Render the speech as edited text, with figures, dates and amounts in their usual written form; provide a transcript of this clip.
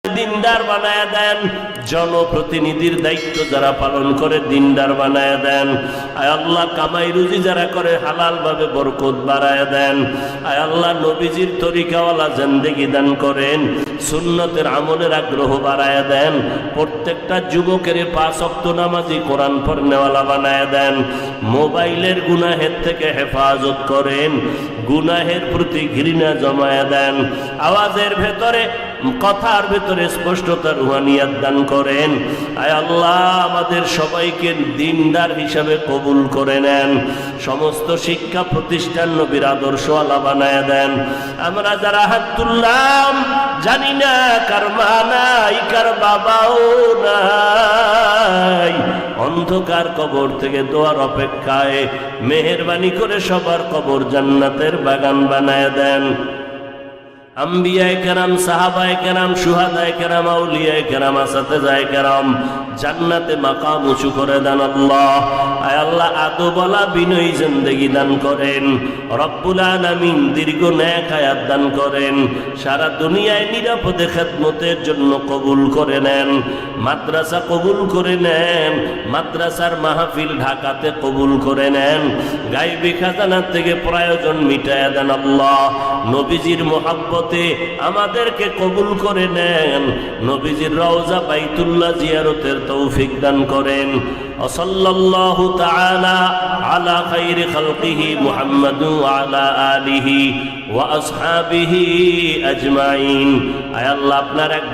দিনদার বানায়া দেন, জনপ্রতিনিধির দায়িত্ব যারা পালন করে দিনদার বানায়া দেন। আয় আল্লাহ কামাই রুজি যারা করে হালাল ভাবে বরকত বাড়ায়া দেন। আয় আল্লাহ নবীজির তরিকাওয়ালা জিন্দেগি দান করেন, সুন্নতের আমলের আগ্রহ বাড়ায়া দেন। প্রত্যেকটা যুবকের 5 ওয়াক্ত নামাজি কোরআন পড়নেওয়ালা বানায়া দেন। মোবাইলের গুনাহের থেকে হেফাজত করেন, গুনাহের প্রতি ঘৃণা জমায়া দেন। আওয়াজের ভেতরে কথার ভেতরে স্পষ্টতা রুহানিয়াত দান করেন। আয় আল্লাহ আমাদের সবাইকে দিনদার হিসাবে কবুল করে নেন। সমস্ত শিক্ষা প্রতিষ্ঠান নবীর আদর্শ আলা বানায়া দেন। আমরা যারা হাত তুললাম জানি না কার মা নাই, কার বাবাও নাই, অন্ধকার কবর থেকে দোয়ার অপেক্ষায়। মেহেরবানি করে সবার কবর জান্নাতের বাগান বানায়া দেন। আম্বিয়ায়ে কেরাম, সাহাবায়ে কেরাম, শুহাদায়ে কেরাম, আউলিয়ায়ে কেরাম, আসাতেজায়ে কেরাম জান্নাতে মাকাম উঁচু করে দেন আল্লাহ। আয় আল্লাহ আদবওয়ালা বিনয়ী জিন্দেগি দান করেন। রব্বুল আলামিন দীর্ঘ নেক হায়াত দান করেন। সারা দুনিয়ায় নিরাপদে খেদমতের জন্য কবুল করে নেন। মাদ্রাসা কবুল করে নেন, মাদ্রাসার মাহফিল ঢাকাতে কবুল করে নেন। গায়বী খাজানা থেকে প্রয়োজন মিটায়া দেন আল্লাহ। নবীজির মোহাব্বতে আমাদেরকে কবুল করে নেন। নবীজির রওজা বাইতুল্লাহ জিয়ারতের তৌফিক দান করেন। সাল্লাল্লাহু তাআলা আলা খায়রি খালকিহি মুহাম্মাদ ওয়া আলা আলিহি ওয়া আসহাবিহি আজমাইন। আয় আল্লাহ আপনার এক